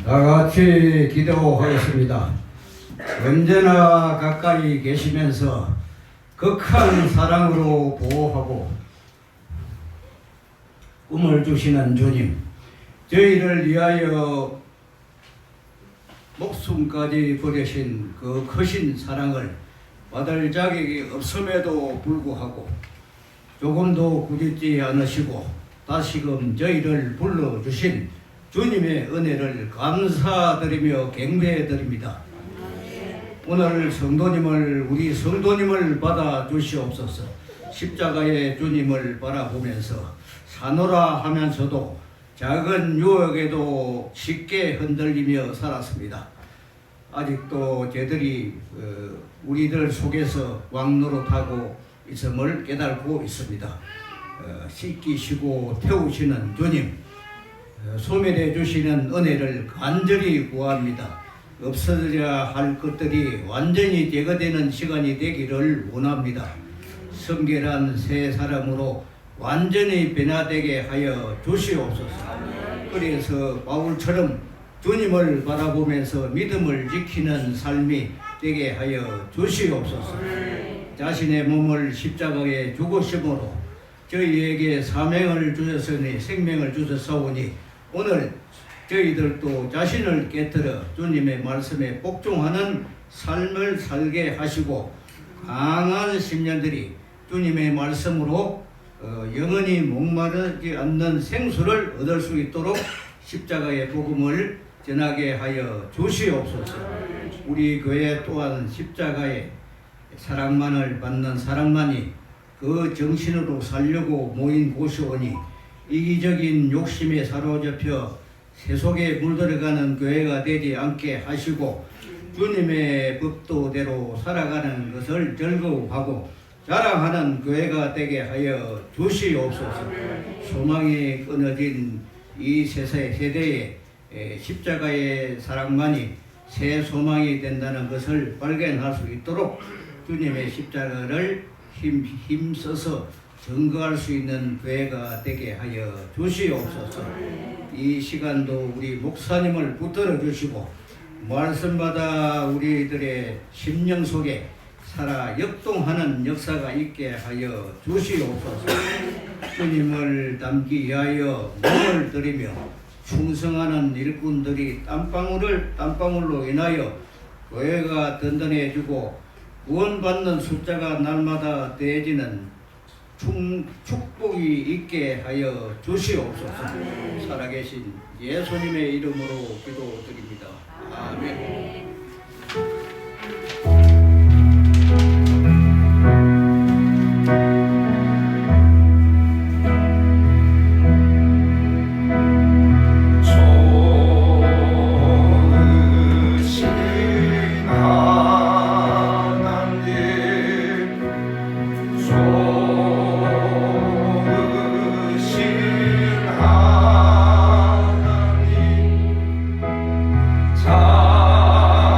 다같이 기도하겠습니다. 언제나 가까이 계시면서 극한 사랑으로 보호하고 꿈을 주시는 주님, 저희를 위하여 목숨까지 버리신 그 크신 사랑을 받을 자격이 없음에도 불구하고 조금도 꾸짖지 않으시고 다시금 저희를 불러주신 주님의 은혜를 감사드리며 경배드립니다. 오늘 우리 성도님을 받아 주시옵소서. 십자가의 주님을 바라보면서 사노라 하면서도 작은 유혹에도 쉽게 흔들리며 살았습니다. 아직도 저희들이 우리들 속에서 왕노릇하고 있음을 깨닫고 있습니다. 씻기시고 태우시는 주님, 소멸해 주시는 은혜를 간절히 구합니다. 없어져야 할 것들이 완전히 제거되는 시간이 되기를 원합니다. 성결한 새 사람으로 완전히 변화되게 하여 주시옵소서. 그래서 바울처럼 주님을 바라보면서 믿음을 지키는 삶이 되게 하여 주시옵소서. 자신의 몸을 십자가에 죽으심으로 저희에게 사명을 주셨으니 생명을 주셨사오니 오늘 저희들도 자신을 깨뜨려 주님의 말씀에 복종하는 삶을 살게 하시고 강한 심령들이 주님의 말씀으로 영원히 목마르지 않는 생수를 얻을 수 있도록 십자가의 복음을 전하게 하여 주시옵소서. 우리 교회 또한 십자가의 사랑만을 받는 사람만이 그 정신으로 살려고 모인 곳이오니 이기적인 욕심에 사로잡혀 세속에 물들어가는 교회가 되지 않게 하시고 주님의 법도대로 살아가는 것을 즐거워하고 자랑하는 교회가 되게 하여 주시옵소서. 소망이 끊어진 이 세대에 십자가의 사랑만이 새 소망이 된다는 것을 발견할 수 있도록 주님의 십자가를 힘써서 증거할 수 있는 교회가 되게 하여 주시옵소서. 이 시간도 우리 목사님을 붙들어 주시고 말씀마다 우리들의 심령 속에 살아 역동하는 역사가 있게 하여 주시옵소서. 주님을 닮기 위하여 몸을 들이며 충성하는 일꾼들이 땀방울로 인하여 교회가 든든해지고 구원받는 숫자가 날마다 더해지는 축복이 있게 하여 주시옵소서. 살아계신 예수님의 이름으로 기도드립니다. 아멘. 자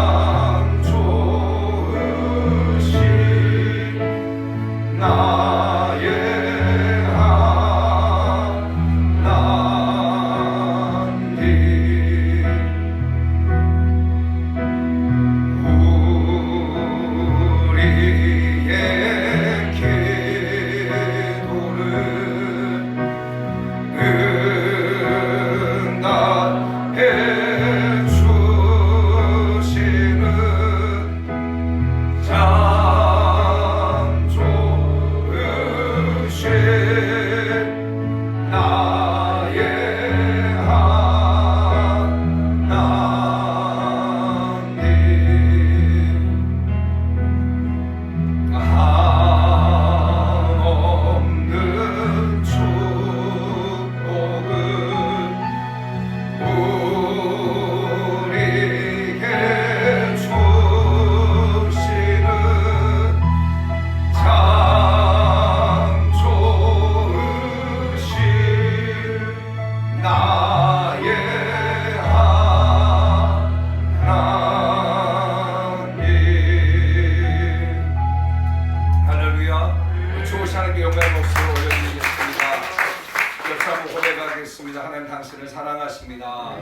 기도하겠습니다. 하나님 당신을 사랑하십니다.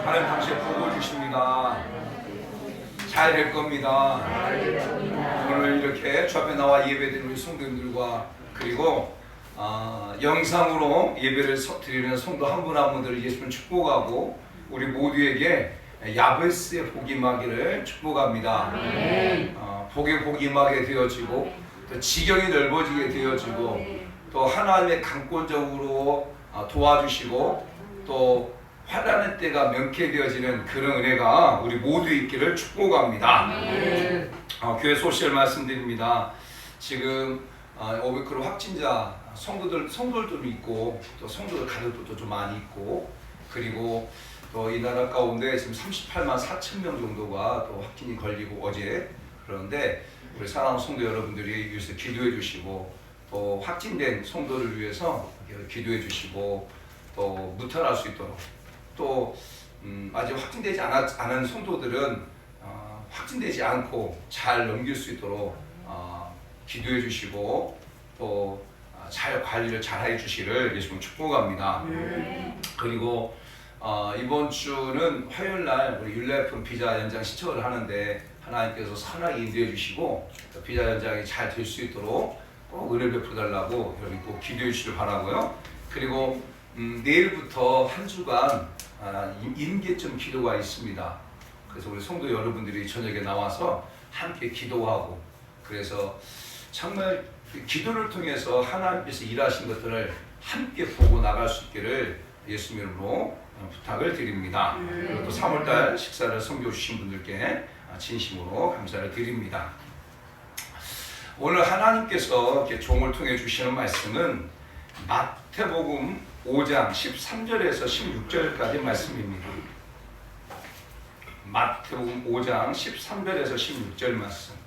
하나님 당신을 보고 주십니다. 잘 될 겁니다. 오늘 이렇게 주 앞에 나와 예배드리는 우리 성도님들과 그리고 영상으로 예배를 드리는 성도 한 분 한 분들을 예수님 축복하고 우리 모두에게 야베스의 복이 임하기를 축복합니다. 복이 임하게 되어지고 또 지경이 넓어지게 되어지고 또 하나님의 강권적으로 도와주시고 또 환난의 때가 명쾌되어지는 그런 은혜가 우리 모두 있기를 축복합니다. 교회 소식을 말씀드립니다. 지금 오미크론 확진자 성도들도 있고 또 성도들 가족들도 좀 많이 있고 그리고 또 이 나라 가운데 지금 38만 4천 명 정도가 또 확진이 걸리고 어제 그런데 우리 사랑하는 성도 여러분들이 위해서 기도해 주시고 또 확진된 성도를 위해서 기도해 주시고 또 무탈할 수 있도록 또 아직 확진되지 않은 성도들은 확진되지 않고 잘 넘길 수 있도록 기도해 주시고 또 잘 관리를 잘 해 주시기를 예수님 축복합니다. 그리고 이번 주는 화요일날 우리 율례품 비자 연장 신청을 하는데 하나님께서 선하게 인도해 주시고 비자 연장이 잘 될 수 있도록 꼭 은혜 베풀어 달라고 여러분 꼭 기도해 주시길 바라고요. 그리고 내일부터 한 주간 임계점 기도가 있습니다. 그래서 우리 성도 여러분들이 저녁에 나와서 함께 기도하고 그래서 정말 기도를 통해서 하나님께서 일하신 것들을 함께 보고 나갈 수 있기를 예수님 이름으로 부탁을 드립니다. 그리고 또 3월달 식사를 섬겨주신 분들께 진심으로 감사를 드립니다. 오늘 하나님께서 이렇게 종을 통해 주시는 말씀은 마태복음 5장 13절에서 16절까지 말씀입니다. 마태복음 5장 13절에서 16절 말씀.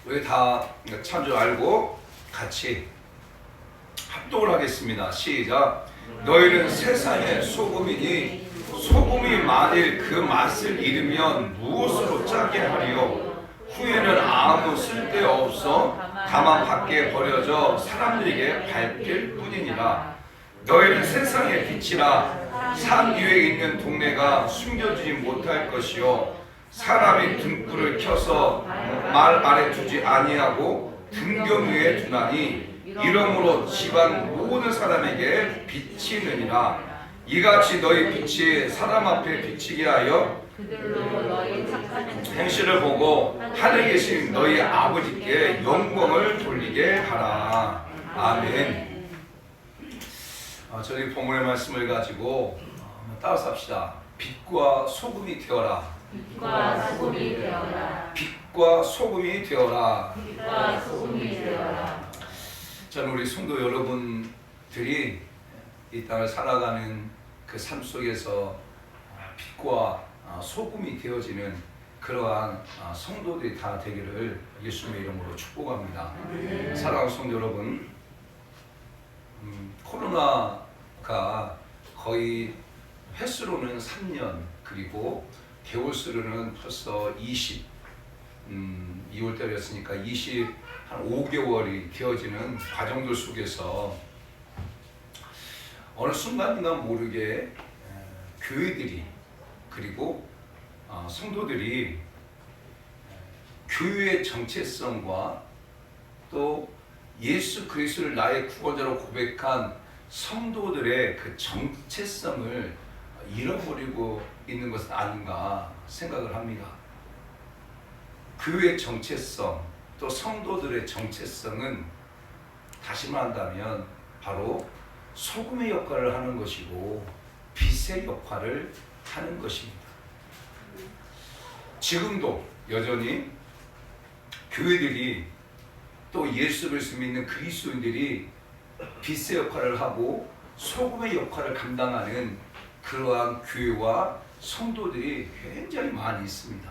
우리 다 찬줄 알고 같이 합독을 하겠습니다. 시작. 너희는 세상의 소금이니 소금이 만일 그 맛을 잃으면 무엇으로 짜게 하리요? 후에는 아무 쓸데없어 다만 밖에 버려져 사람들에게 밟힐 뿐이니라. 너희는 세상의 빛이라. 산 위에 있는 동네가 숨겨지지 못할 것이요 사람이 등불을 켜서 말 아래 두지 아니하고 등경 위에 두나니 이러므로 집안 모든 사람에게 비치느니라. 이같이 너희 빛이 사람 앞에 비치게 하여 그들로 너희 착한 행실을 보고 하늘에 계신 너희 아버지께 영광을 돌리게 하라. 아멘. 저희 본문의 말씀을 가지고 따라서 합시다. 빛과 소금이 되어라. 빛과 소금이 되어라. 빛과 소금이 되어라. 빛과 소금이 되어라. 저는 우리 성도 여러분들이 이 땅을 살아가는 그 삶 속에서 빛과 소금이 되어지는 그러한 성도들이 다 되기를 예수님의 이름으로 축복합니다. 사랑하는 성도 여러분, 코로나가 거의 횟수로는 3년 그리고 개월수로는 벌써 2월달이었으니까 한 5개월이 되어지는 과정들 속에서 어느 순간인가 모르게 교회들이 그리고 성도들이 교회의 정체성과 또 예수 그리스도를 나의 구원자로 고백한 성도들의 그 정체성을 잃어버리고 있는 것은 아닌가 생각을 합니다. 교회의 정체성 또 성도들의 정체성은 다시 말한다면 바로 소금의 역할을 하는 것이고 빛의 역할을 하는 것입니다. 지금도 여전히 교회들이 또 예수 그리스도 믿는 그리스도인들이 빛의 역할을 하고 소금의 역할을 감당하는 그러한 교회와 성도들이 굉장히 많이 있습니다.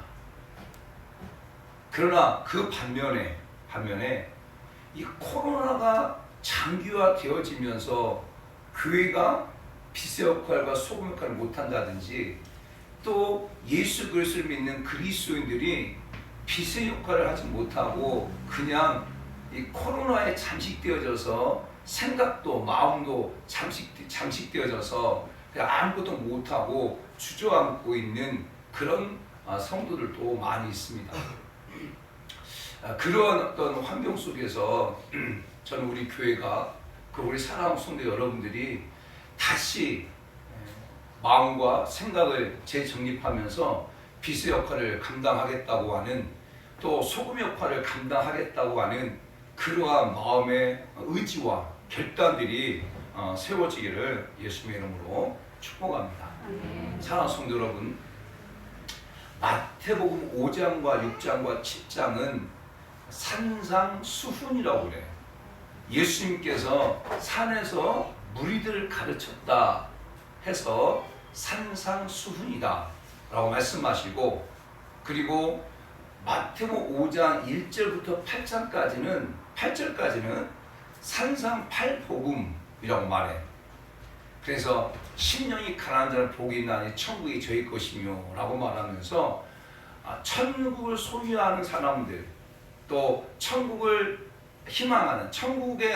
그러나 그 반면에 이 코로나가 장기화되어지면서 교회가 빛의 역할과 소금 역할을 못한다든지 또 예수 그리스도를 믿는 그리스도인들이 빛의 역할을 하지 못하고 그냥 이 코로나에 잠식되어져서 생각도 마음도 잠식되어져서 그냥 아무것도 못하고 주저앉고 있는 그런 성도들도 많이 있습니다. 그런 어떤 환경 속에서 저는 우리 교회가 우리 사랑하는 성도 여러분들이 다시 마음과 생각을 재정립하면서 빛의 역할을 감당하겠다고 하는, 또 소금 역할을 감당하겠다고 하는 그러한 마음의 의지와 결단들이 세워지기를 예수님의 이름으로 축복합니다. 사랑하는 성도 여러분, 마태복음 5장과 6장과 7장은 산상수훈이라고 그래요. 예수님께서 산에서 무리들을 가르쳤다 해서 산상수훈이다 라고 말씀하시고, 그리고 마태복음 5장 1절부터 8절까지는 산상팔복음이라고 말해요. 그래서 심령이 가난한 자는 복이 있나니 천국이 저희 것이며 라고 말하면서 천국을 소유하는 사람들, 또 천국을 희망하는, 천국의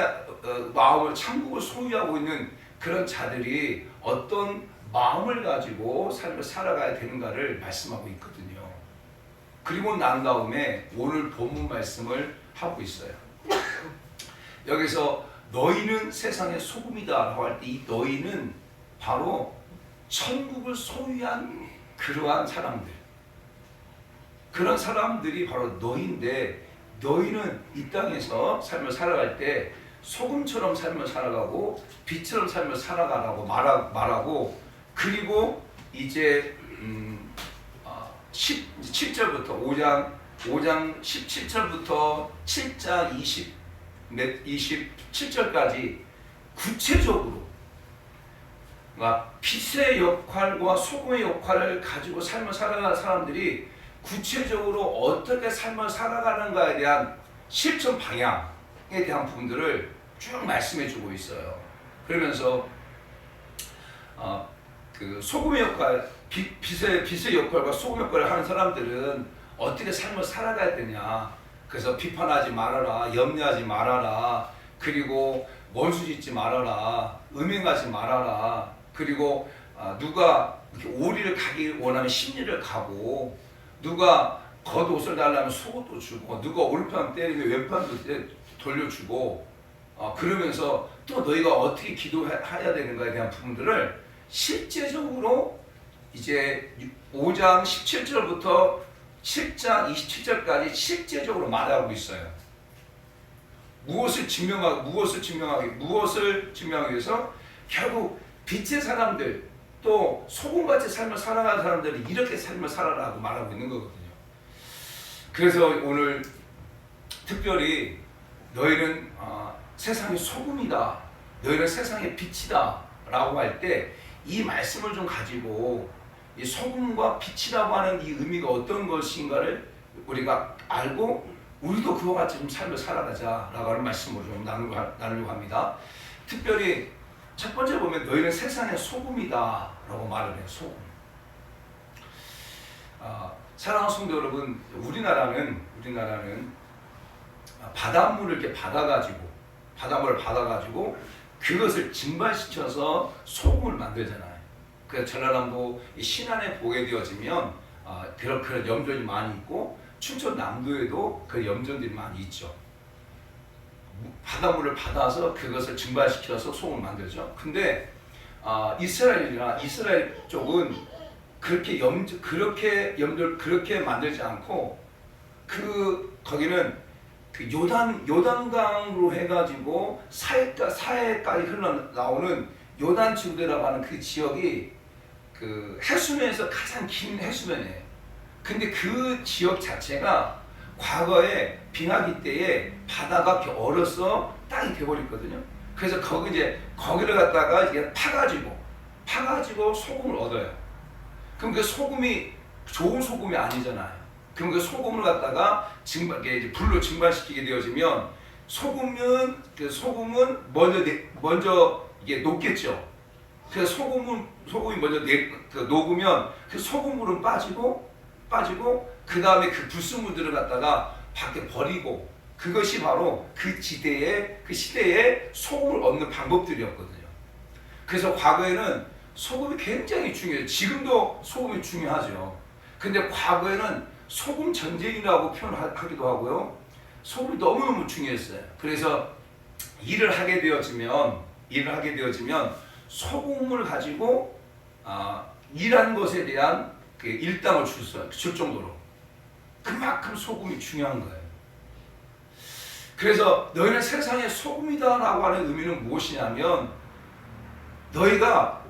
마음을, 천국을 소유하고 있는 그런 자들이 어떤 마음을 가지고 삶을 살아가야 되는가를 말씀하고 있거든요. 그리고 난 다음에 오늘 본문 말씀을 하고 있어요. 여기서 너희는 세상의 소금이다 라고 할 때 이 너희는 바로 천국을 소유한 그러한 사람들, 그런 사람들이 바로 너희인데, 너희는 이 땅에서 삶을 살아갈 때 소금처럼 삶을 살아가고 빛처럼 삶을 살아가라고 말하고, 그리고 이제 17절부터 5장 17절부터 7장 27절까지 구체적으로 빛의 역할과 소금의 역할을 가지고 삶을 살아가는 사람들이 구체적으로 어떻게 삶을 살아가는가에 대한 실천 방향에 대한 부분들을 쭉 말씀해 주고 있어요. 그러면서 그 소금의 역할, 빛의 역할과 소금 역할을 하는 사람들은 어떻게 삶을 살아가야 되냐. 그래서 비판하지 말아라, 염려하지 말아라, 그리고 원수짓지 말아라, 음행하지 말아라, 그리고 누가 이렇게 오리를 가기 원하면 십리를 가고, 누가 겉옷을 달라면 속옷도 주고, 누가 오른편 때리면 왼편도 돌려주고, 그러면서 또 너희가 어떻게 기도해야 되는가에 대한 부분들을 실제적으로 이제 5장 17절부터 7장 27절까지 실제적으로 말하고 있어요. 무엇을 증명하기 위해서 결국 빛의 사람들, 또 소금같이 삶을 살아가는 사람들이 이렇게 삶을 살아라고 말하고 있는 거거든요. 그래서 오늘 특별히 너희는 세상의 소금이다, 너희는 세상의 빛이다 라고 할 때 이 말씀을 좀 가지고 이 소금과 빛이라고 하는 이 의미가 어떤 것인가를 우리가 알고 우리도 그와 같이 좀 삶을 살아가자라고 하는 말씀을 좀 나누려고 합니다. 특별히 첫 번째 보면 너희는 세상의 소금이다 라고 말을 해요. 소금. 사랑하는 성도 여러분, 우리나라는 바닷물을 이렇게 바닷물을 받아가지고 그것을 증발시켜서 소금을 만들잖아요. 그래서 전라남도 신안에 보게 되어지면 그런 염전이 많이 있고, 춘천남도에도 그 염전들이 많이 있죠. 바닷물을 받아서 그것을 증발시켜서 소금을 만들죠. 근데 이스라엘 쪽은 그렇게 만들지 않고, 거기는 그 요단강으로 해가지고 사해까지 흘러나오는 요단 지구대라고 하는 그 지역이 그 해수면에서 가장 긴 해수면이에요. 근데 그 지역 자체가 과거에 빙하기 때에 바다가 이렇게 얼어서 땅이 돼버렸거든요. 그래서 거기를 갖다가 이게 파가지고 소금을 얻어요. 그럼 그 소금이 좋은 소금이 아니잖아요. 그럼 그 소금을 갖다가 불로 증발시키게 되어지면 소금은 먼저 이게 녹겠죠. 그래서 소금이 먼저 녹으면 그 소금물은 빠지고 그 다음에 그 불순물들을 갖다가 밖에 버리고, 그것이 바로 그 시대에 소금을 얻는 방법들이었거든요. 그래서 과거에는 소금이 굉장히 중요해요. 지금도 소금이 중요하죠. 근데 과거에는 소금 전쟁이라고 표현하기도 하고요. 소금이 너무너무 중요했어요. 그래서 일을 하게 되어지면 소금을 가지고 일한 것에 대한 그 일당을 줄 정도로 그만큼 소금이 중요한 거예요. 그래서 너희는 세상의 소금이다라고 하는 의미는 무엇이냐면 너희가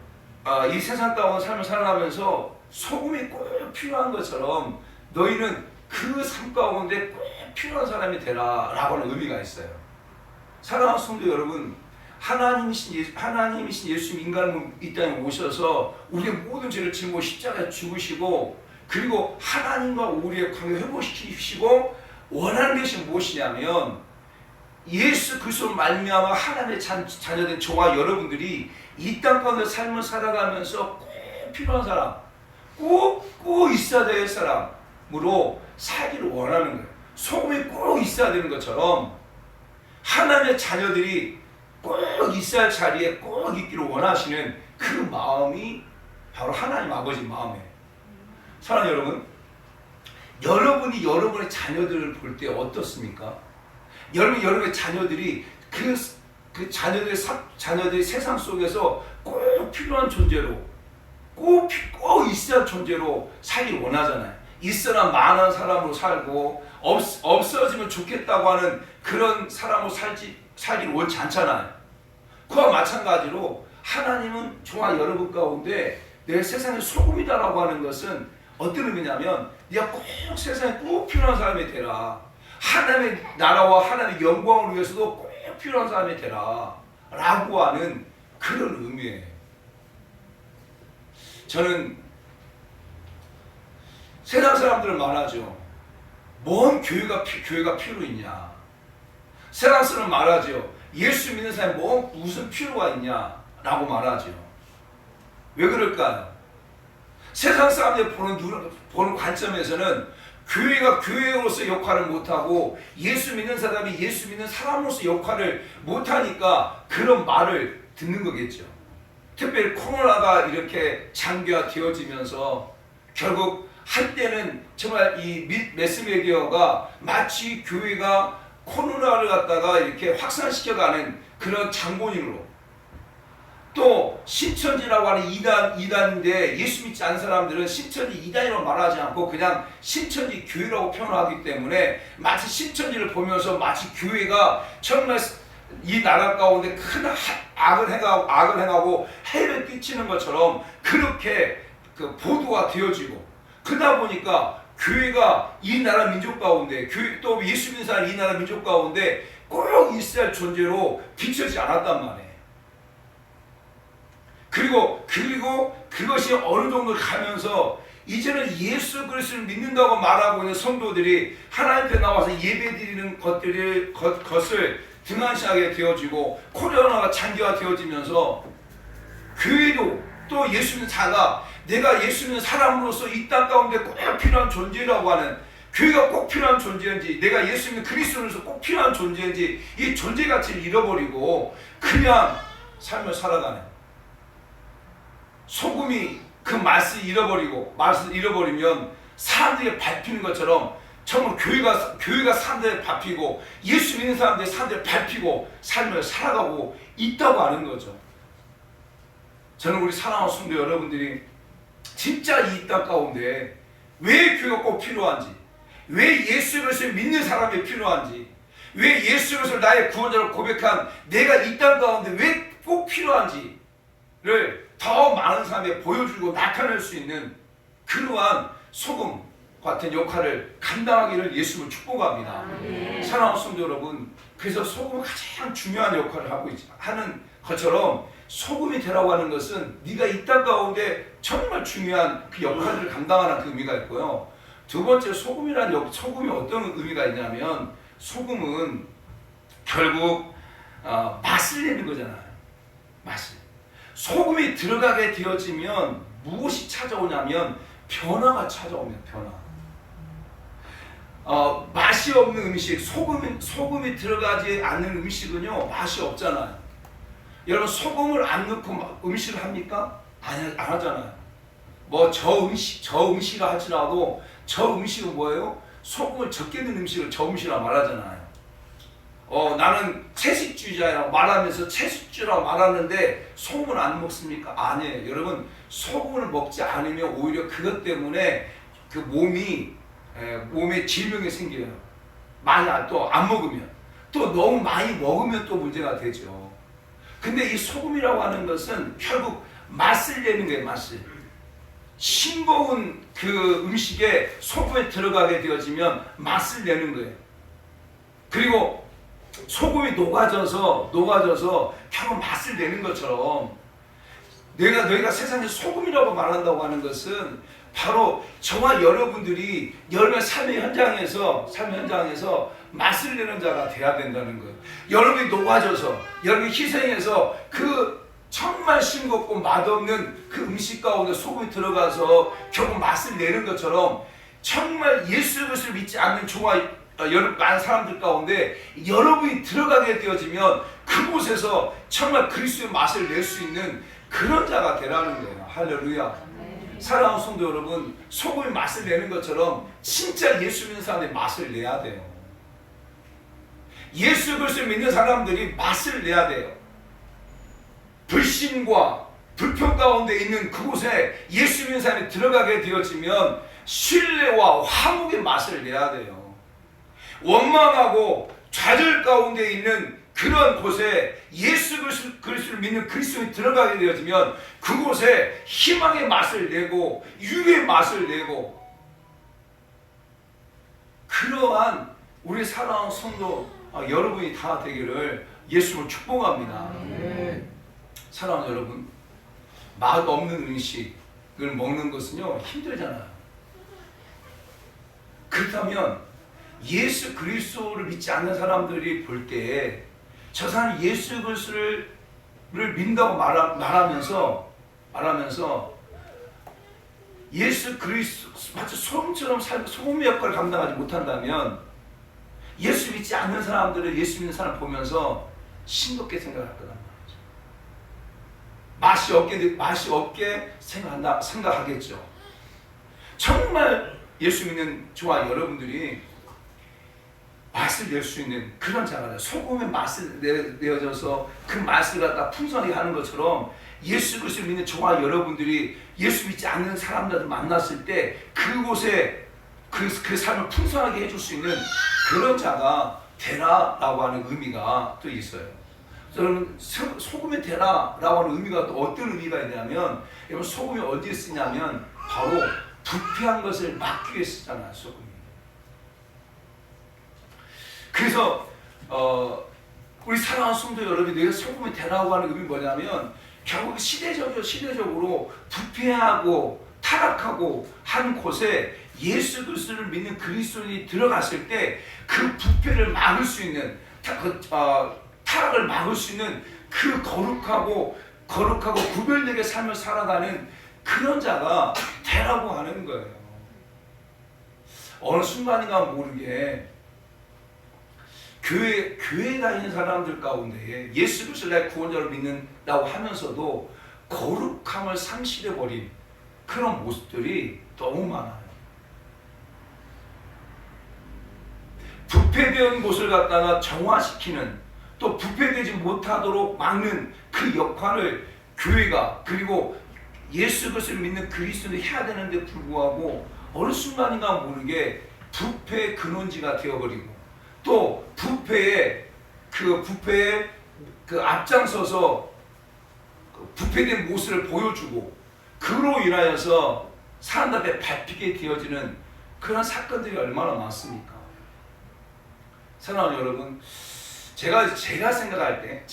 이 세상 가운데 삶을 살아가면서 소금이 꼭 필요한 것처럼 너희는 그 삶 가운데 꼭 필요한 사람이 되라라고 하는 의미가 있어요. 사랑하는 성도 여러분, 하나님이신 예수님 인간은 이 땅에 오셔서 우리의 모든 죄를 짊고 십자가에 죽으시고 그리고 하나님과 우리의 관계를 회복시키시고 원하는 것이 무엇이냐면 예수 그리스도로 말미암아 하나님의 자녀된 저와 여러분들이 이 땅 가운데 삶을 살아가면서 꼭 필요한 사람, 꼭 있어야 될 사람으로 살기를 원하는 거예요. 소금이 꼭 있어야 되는 것처럼 하나님의 자녀들이 꼭 있어야 할 자리에 꼭 있기를 원하시는 그 마음이 바로 하나님 아버지 마음이에요. 사랑하는 여러분, 여러분이 여러분의 자녀들을 볼 때 어떻습니까? 여러분의 자녀들이 그 자녀들의 세상 속에서 꼭 필요한 존재로 꼭 있어야 할 존재로 살길 원하잖아요. 있어야 많은 사람으로 살고 없어지면 좋겠다고 하는 그런 사람으로 살길 원치 않잖아요. 그와 마찬가지로 하나님은 저와 여러분 가운데 내 세상의 소금이다라고 하는 것은 어떤 의미냐면 네가 꼭 세상에 꼭 필요한 사람이 되라. 하나님의 나라와 하나님의 영광을 위해서도 꼭 필요한 사람이 되라 라고 하는 그런 의미예요. 저는 세상 사람들은 말하죠. 뭔 교회가 필요 있냐. 세상 사람은 말하죠. 예수 믿는 사람이 무슨 필요가 있냐 라고 말하죠. 왜 그럴까요? 세상 사람들이 보는 관점에서는 교회가 교회로서 역할을 못하고 예수 믿는 사람이 예수 믿는 사람으로서 역할을 못하니까 그런 말을 듣는 거겠죠. 특별히 코로나가 이렇게 장기화되어지면서 결국 한때는 정말 이 매스미디어가 마치 교회가 코로나를 갖다가 이렇게 확산시켜가는 그런 장본인으로 또 신천지라고 하는 이단인데 예수 믿지 않는 사람들은 신천지 이단이라고 말하지 않고 그냥 신천지 교회라고 표현하기 때문에 마치 신천지를 보면서 마치 교회가 정말 이 나라 가운데 큰 악을 행하고 해를 끼치는 것처럼 그렇게 그 보도가 되어지고 그러다 보니까 교회가 이 나라 민족 가운데 또 예수 믿는 사람 이 나라 민족 가운데 꼭 있어야 할 존재로 비춰지지 않았단 말이에요. 그리고 그것이 어느 정도 가면서 이제는 예수 그리스도를 믿는다고 말하고 있는 성도들이 하나님 앞에 나와서 예배드리는 것을 등한시하게 되어지고 코로나가 장기화되어지면서 교회도 또 예수 믿는 자가 내가 예수 믿는 사람으로서 이 땅 가운데 꼭 필요한 존재라고 하는 교회가 꼭 필요한 존재인지 내가 예수 믿는 그리스도로서 꼭 필요한 존재인지 이 존재 가치를 잃어버리고 그냥 삶을 살아가는 소금이 그 맛을 잃어버리면 사람들이 밟히는 것처럼 정말 교회가 사람들을 밟히고 예수 믿는 사람들을 밟히고 삶을 살아가고 있다고 하는 거죠. 저는 우리 사랑하는 성도 여러분들이 진짜 이 땅 가운데 왜 교회가 꼭 필요한지, 왜 예수 그리스도를 믿는 사람이 필요한지, 왜 예수 그리스도를 나의 구원자로 고백한 내가 이 땅 가운데 왜 꼭 필요한지를 더 많은 사람에게 보여주고 나타낼 수 있는 그러한 소금 같은 역할을 감당하기를 예수님을 축복합니다. 사랑하는 성도 여러분, 그래서 소금은 가장 중요한 역할을 하는 것처럼 소금이 되라고 하는 것은 네가 이 땅 가운데 정말 중요한 그 역할을 감당하는 그 의미가 있고요. 두 번째 소금이 어떤 의미가 있냐면 소금은 결국 맛을 내는 거잖아요. 맛을. 소금이 들어가게 되어지면 무엇이 찾아오냐면 변화가 찾아옵니다. 변화. 맛이 없는 음식, 소금이 들어가지 않는 음식은요 맛이 없잖아요. 여러분 소금을 안 넣고 음식을 합니까? 안 하잖아요. 뭐 저 음식을 할지라도 저 음식은 뭐예요? 소금을 적게 넣은 음식을 저 음식이라고 말하잖아요. 나는 채식주의자라고 말하면서 채식주의라고 말하는데 소금을 안 먹습니까? 아니에요. 여러분 소금을 먹지 않으면 오히려 그것 때문에 그 몸에 질병이 생겨요. 많이 또 안 먹으면, 또 너무 많이 먹으면 또 문제가 되죠. 근데 이 소금이라고 하는 것은 결국 맛을 내는 거예요. 맛을. 싱거운 그 음식에 소금이 들어가게 되어지면 맛을 내는 거예요. 그리고 소금이 녹아져서 결국 맛을 내는 것처럼 너희가 세상에 소금이라고 말한다고 하는 것은 바로 저와 여러분들이 여러분의 삶의 현장에서 맛을 내는 자가 돼야 된다는 거예요. 여러분이 녹아져서, 여러분이 희생해서 그 정말 싱겁고 맛없는 그 음식 가운데 소금이 들어가서 결국 맛을 내는 것처럼 정말 예수 그리스도를 믿지 않는 저와 여러분 많은 사람들 가운데 여러분이 들어가게 되어지면 그곳에서 정말 그리스도의 맛을 낼 수 있는 그런 자가 되라는 거예요. 할렐루야. 사랑하는 성도 여러분, 소금이 맛을 내는 것처럼 진짜 예수 믿는 사람들이 맛을 내야 돼요. 예수 그리스도를 믿는 사람들이 맛을 내야 돼요. 불신과 불평 가운데 있는 그곳에 예수 믿는 사람이 들어가게 되어지면 신뢰와 화목의 맛을 내야 돼요. 원망하고 좌절 가운데 있는 그런 곳에 예수 그리스도를 믿는 그리스도인이 들어가게 되어지면 그곳에 희망의 맛을 내고 유의 맛을 내고, 그러한 우리 사랑하는 성도 여러분이 다 되기를 예수를 축복합니다. 사랑하는 여러분, 맛 없는 음식을 먹는 것은요 힘들잖아요. 그렇다면 예수 그리스도를 믿지 않는 사람들이 볼 때 저 사람이 예수 그리스도를 믿는다고 말하면서 예수 그리스도 마치 소금처럼 소금 역할을 감당하지 못한다면 예수 믿지 않는 사람들은 예수 믿는 사람 보면서 싱겁게 생각할 거란 말이죠. 맛이 없게 생각하겠죠. 정말 예수 믿는 저와 여러분들이 맛을 낼 수 있는 그런 자가, 소금의 맛을 내어져서 그 맛을 갖다 풍성하게 하는 것처럼 예수 그리스도를 믿는 저와 여러분들이 예수 믿지 않는 사람들을 만났을 때 그곳에 그 삶을 풍성하게 해줄 수 있는 그런 자가 되라라고 하는 의미가 또 있어요. 저는 소금이 되라라고 하는 의미가 또 어떤 의미가 있냐면, 여러분 소금이 어디에 쓰냐면 바로 부패한 것을 막기 위해 쓰잖아요. 소금이. 그래서 우리 사랑하는 성도 여러분이 내가 소금이 되라고 하는 의미 뭐냐면 결국 시대적으로 부패하고 타락하고 한 곳에 예수 그리스도를 믿는 그리스도인이 들어갔을 때 그 부패를 막을 수 있는 타락을 막을 수 있는 그 거룩하고 구별되게 삶을 살아가는 그런 자가 되라고 하는 거예요. 어느 순간인가 모르게 교회에 다니는 사람들 가운데 예수 그리스도를 내 구원자로 믿는다고 하면서도 거룩함을 상실해버린 그런 모습들이 너무 많아요. 부패된 곳을 갖다가 정화시키는, 또 부패되지 못하도록 막는 그 역할을 교회가, 그리고 예수 그리스도를 믿는 그리스도인이 해야 되는데 불구하고 어느 순간인가 모르게 부패의 근원지가 되어버리고, 또 부패에 앞장서서 부패된 모습을 보여주고, 그로 인하여서 사람들한테 밟히게 되어지는 그런 사건들이 얼마나 많습니까? 사랑하는 여러분, 제가 생각할 때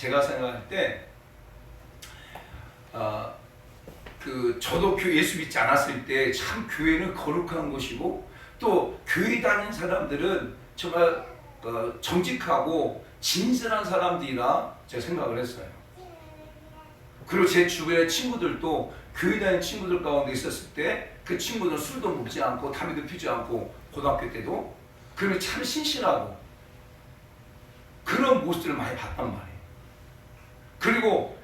저도 예수 믿지 않았을 때 참 교회는 거룩한 곳이고, 또 교회 다니는 사람들은 정말 정직하고 진실한 사람들이라 제가 생각을 했어요. 그리고 제 주변의 친구들도 교회 다니는 친구들 가운데 있었을 때 그 친구들은 술도 먹지 않고 담배도 피지 않고, 고등학교 때도 그러면 참 신실하고 그런 모습들을 많이 봤단 말이에요. 그리고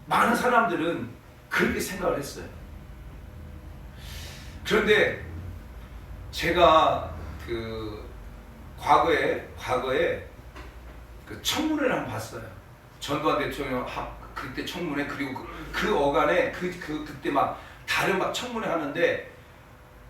많은 사람들은 그렇게 생각을 했어요. 그런데 제가 그 과거에 그 청문회를 한번 봤어요. 전두환 대통령 그때 청문회, 그리고 그 어간에 그때 막 다른 막 청문회 하는데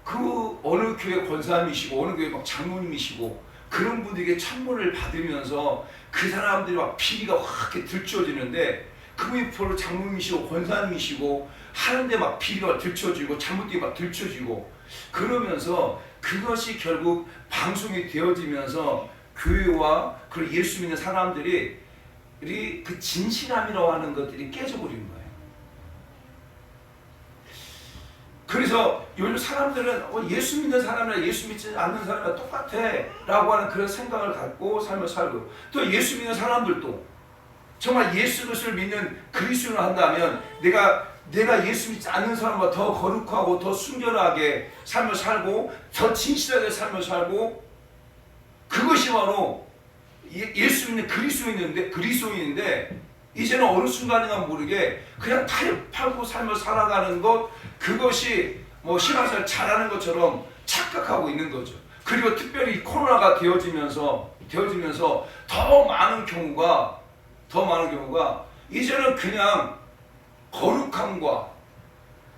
그 어느 교회 권사님이시고 어느 교회 막 장로님이시고 그런 분들에게 청문을 받으면서 그 사람들이 막 피리가 확 이렇게 들춰지는데 그분이 바로 장로님이시고 권사님이시고 하는데 막 피리가 들춰지고 잘못되게 막 들춰지고 그러면서 그것이 결국 방송이 되어지면서 교회와 그리고 예수 믿는 사람들이 그 진실함이라고 하는 것들이 깨져버린 거예요. 그래서 요즘 사람들은 예수 믿는 사람이나 예수 믿지 않는 사람이랑 똑같아 라고 하는 그런 생각을 갖고 삶을 살고, 또 예수 믿는 사람들도 정말 예수 그리스도를 믿는 그리스도를 한다면 내가 예수 믿지 않는 사람보다 더 거룩하고 더 순결하게 삶을 살고 더 진실하게 삶을 살고, 그것이 바로 예수 믿는 그리스도인인데 이제는 어느 순간인가 모르게 그냥 타협하고 삶을 살아가는 것, 그것이 뭐 신앙생활 잘하는 것처럼 착각하고 있는 거죠. 그리고 특별히 코로나가 되어지면서 더 많은 경우가 이제는 그냥 거룩함과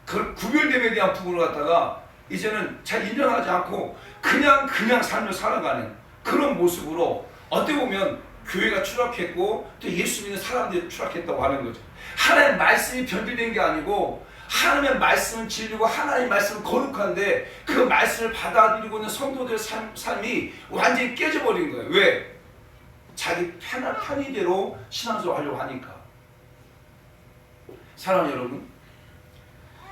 그 구별됨에 대한 부분을 갖다가 이제는 잘 인정하지 않고 그냥 삶을 살아가는 그런 모습으로 어떻게 보면 교회가 추락했고 또 예수 믿는 사람들이 추락했다고 하는 거죠. 하나님의 말씀이 변질된 게 아니고 하나님의 말씀은 진리고 하나님의 말씀은 거룩한데 그 말씀을 받아들이고 있는 성도들의 삶이 완전히 깨져버린 거예요. 왜? 자기 편의대로 신앙생활을 하려고 하니까. 사랑하는 여러분,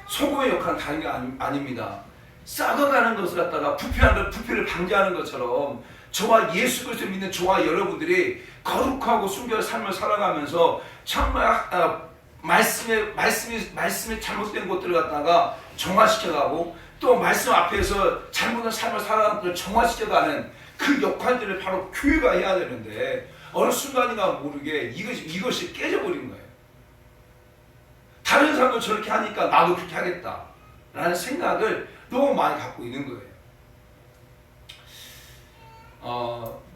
소금의 역할은 다른 게 아닙니다. 썩어가는 것을 갖다가 부패를 방지하는 것처럼 저와 예수 그리스도 믿는 저와 여러분들이 거룩하고 순결한 삶을 살아가면서 정말 말씀이 잘못된 것들을 갖다가 정화시켜가고 또 말씀 앞에서 잘못된 삶을 살아가는 것들을 정화시켜가는 그 역할들을 바로 교회가 해야 되는데 어느 순간인가 모르게 이것이 깨져버린 거예요. 다른 사람도 저렇게 하니까 나도 그렇게 하겠다 라는 생각을 너무 많이 갖고 있는 거예요.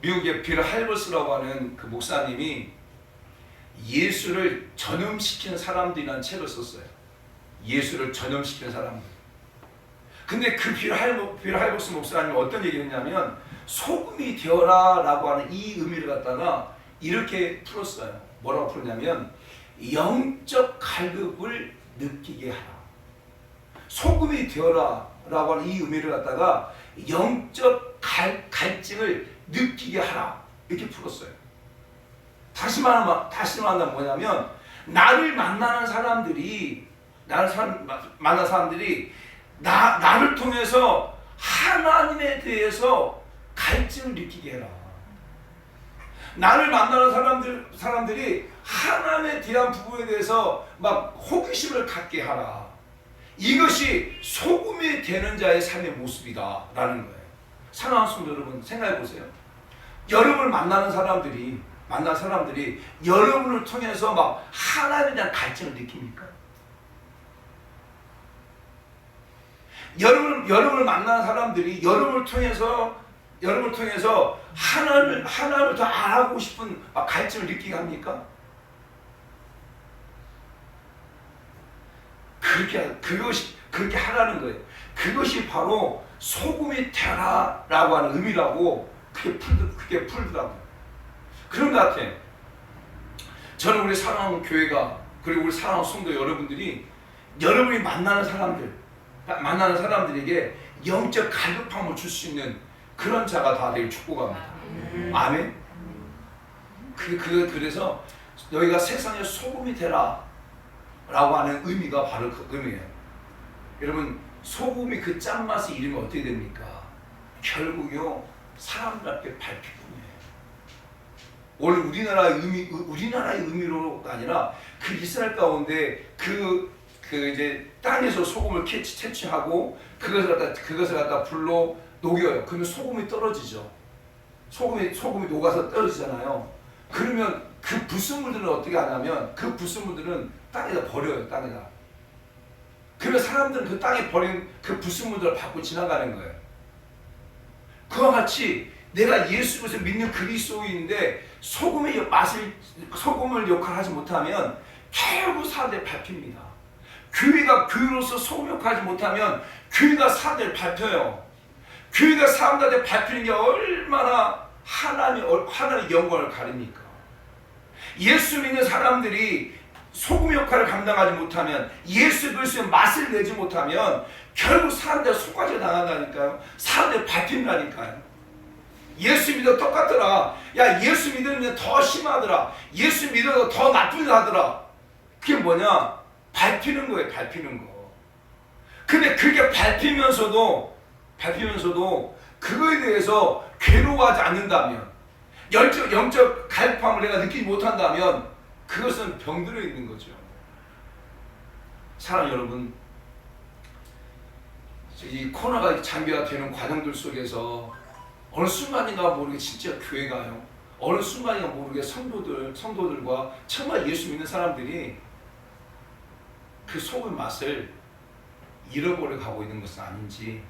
미국의 빌 할버스라고 하는 그 목사님이 예수를 전염시키는 사람들이라는 책을 썼어요. 예수를 전염시키는 사람들. 근데 그 빌 할버스 목사님이 어떤 얘기를 했냐면 소금이 되어라 라고 하는 이 의미를 갖다가 이렇게 풀었어요. 뭐라고 풀었냐면 영적 갈급을 느끼게 하라. 소금이 되어라 라고 하는 이 의미를 갖다가 영적 갈증을 느끼게 하라 이렇게 풀었어요. 다시 말하면 뭐냐면 나를 만나는 사람들이 나를 통해서 하나님에 대해서 갈증을 느끼게 해라. 나를 만나는 사람들이 하나님에 대한 부분에 대해서 막 호기심을 갖게 하라. 이것이 소금이 되는 자의 삶의 모습이다 라는 거예요. 사랑하는 성도 여러분, 생각해 보세요. 여러분을 만나는 사람들이 여러분을 통해서 막 하나님에 대한 갈증을 느낍니까? 여러분을 만나는 사람들이 여러분을 통해서 하나님을 더 알아보고 싶은 갈증을 느끼게 합니까? 그렇게 하라는 거예요. 그것이 바로 소금이 되라라고 하는 의미라고 그게 풀더라고요. 그런 것 같아요. 저는 우리 사랑하는 교회가 그리고 우리 사랑하는 성도 여러분들이 여러분이 만나는 사람들에게 영적 갈급함을 줄 수 있는 그런 자가 다 되길 축복합니다. 아멘. 그래서 너희가 세상의 소금이 되라 라고 하는 의미가 바로 그 의미예요. 여러분, 소금이 그 짠맛을 잃으면 어떻게 됩니까? 결국요 사람들 앞에 밟힐 뿐이에요. 오늘 우리나라의 의미로가 아니라 그 이스라엘 가운데 그 이제 땅에서 소금을 채취하고 그것을 갖다 불로 녹여요. 그러면 소금이 떨어지죠. 소금이 녹아서 떨어지잖아요. 그러면 그 불순물들은 어떻게 하냐면 그 불순물들은 땅에다 버려요. 땅에다. 그러면 사람들은 그 땅에 버린 그 불순물들을 받고 지나가는 거예요. 그와 같이 내가 예수 그리스도를 믿는 그리스도인인데 소금을 역할을 하지 못하면 결국 사람들이 밟힙니다. 교회가 교회로서 소금 역할을 하지 못하면 교회가 사람들을 밟혀요. 교회가 사람들한테 밟히는 게 얼마나 하나님의 영광을 가립니까? 예수 믿는 사람들이 소금 역할을 감당하지 못하면 예수 그리스도의 맛을 내지 못하면 결국 사람들 속아져 나간다니까요. 사람들 밟힌다니까요. 예수 믿어 똑같더라. 야, 예수 믿으면 더 심하더라. 예수 믿어도 더 나쁜 하더라. 그게 뭐냐? 밟히는 거예요. 밟히는 거. 근데 그게 밟히면서도 그거에 대해서 괴로워하지 않는다면, 영적 갈팡을 내가 느끼지 못한다면 그것은 병들어 있는 거죠. 사랑 여러분, 이 코로나가 장기화 되는 과정들 속에서 어느 순간인가 모르게 진짜 교회가요, 어느 순간인가 모르게 성도들과 정말 예수 믿는 사람들이 그 소금 맛을 잃어버려 가고 있는 것은 아닌지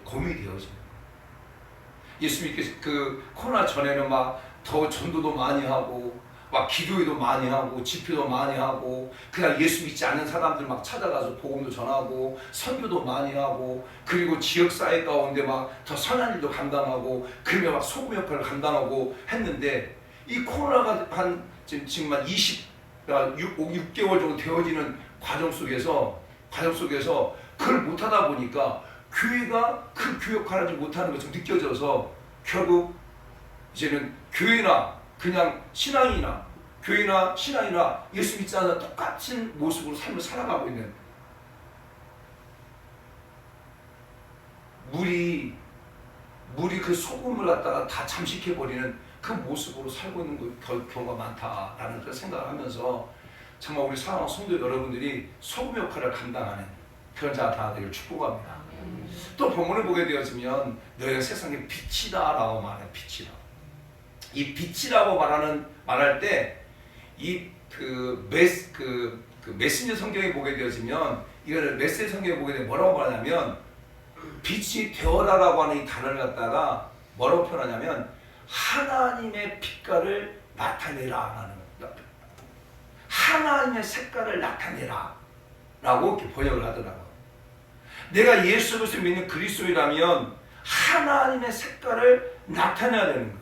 고민이 되어집니다. 예수 믿기 그 코로나 전에는 막 더 전도도 많이 하고 막 기도회도 많이 하고 집회도 많이 하고 그냥 예수 믿지 않는 사람들 막 찾아가서 복음도 전하고 선교도 많이 하고 그리고 지역사회 가운데 막 더 선한 일도 감당하고 그러면 막 소금 역할을 감당하고 했는데 이 코로나가 한 지금 한 6개월 정도 되어지는 과정 속에서 그걸 못하다 보니까 교회가 그 교회 역할을 하지 못하는 것이 느껴져서 결국 이제는 교회나 신앙이나 예수 믿지 않는 똑같은 모습으로 삶을 살아가고 있는 물이 그 소금을 갖다가 다 잠식해버리는 그 모습으로 살고 있는 경우가 많다라는 걸 생각을 하면서 정말 우리 사랑하는 성도 여러분들이 소금 역할을 감당하는 그런 자가 다 되기를 축복합니다. 또 본문을 보게 되어지면 너희가 세상의 빛이다라고 말해요. 빛이다. 이 빛이라고 말할 때 이 메시지 성경에 보게 되어지면 이거를 메시지 성경에 보게 되면 뭐라고 말하냐면 빛이 되어라라고 하는 이 단어를 갖다가 뭐라고 표현하냐면 하나님의 빛깔을 나타내라 라는 하나님의 색깔을 나타내라 라고 이렇게 번역을 하더라고요. 내가 예수 그리스도를 믿는 그리스도이라면 하나님의 색깔을 나타내야 되는 거예요.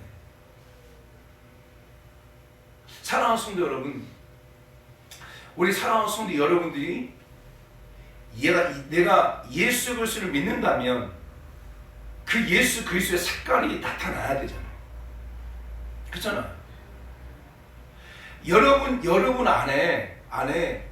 사랑하는 성도 여러분, 우리 사랑하는 성도 여러분들이 내가 예수 그리스도를 믿는다면 그 예수 그리스도의 색깔이 나타나야 되잖아요. 그렇잖아요. 여러분 안에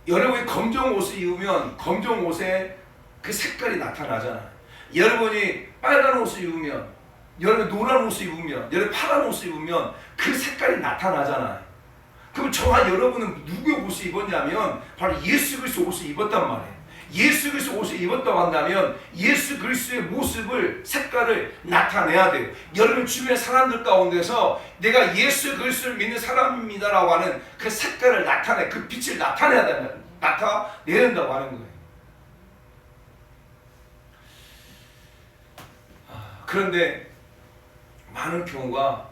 여러분이 검정 옷을 입으면 검정 옷에 그 색깔이 나타나잖아요. 여러분이 빨간 옷을 입으면, 여러분 노란 옷을 입으면, 여러분 파란 옷을 입으면 그 색깔이 나타나잖아요. 그럼 저와 여러분은 누구의 옷을 입었냐면 바로 예수 그리스도 옷을 입었단 말이에요. 예수 그리스도 옷을 입었다고 한다면 예수 그리스도의 모습을, 색깔을 나타내야 돼요. 여러분 주변의 사람들 가운데서 내가 예수 그리스도를 믿는 사람입니다라고 하는 그 색깔을 그 빛을 나타내야 된다고 하는 거예요. 그런데 많은 경우가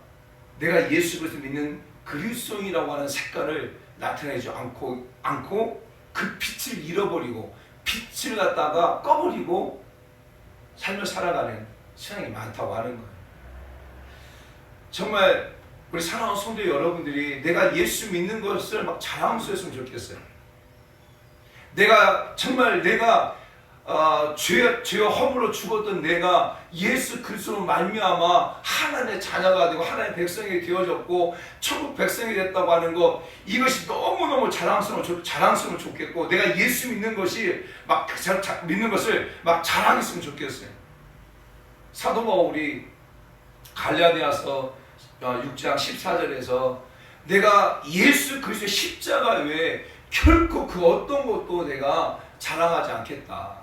내가 예수 그리스도를 믿는 그리스도인이라고 하는 색깔을 나타내지 않고 그 빛을 잃어버리고 빛을 갖다가 꺼버리고 삶을 살아가는 신앙이 많다고 하는 거예요. 정말 우리 사랑하는 성도 여러분들이 내가 예수 믿는 것을 막 자랑하면서 했으면 좋겠어요. 내가 죄와 허물로 죽었던 내가 예수 그리스도로 말미암아 하나님의 자녀가 되고 하나님의 백성이 되어졌고 천국 백성이 됐다고 하는 것, 이것이 너무너무 자랑스러우면 좋겠고 내가 예수 믿는 것을 막 자랑했으면 좋겠어요. 사도 바울이 갈라디아서 6장 14절에서 내가 예수 그리스도의 십자가 외에 결코 그 어떤 것도 내가 자랑하지 않겠다.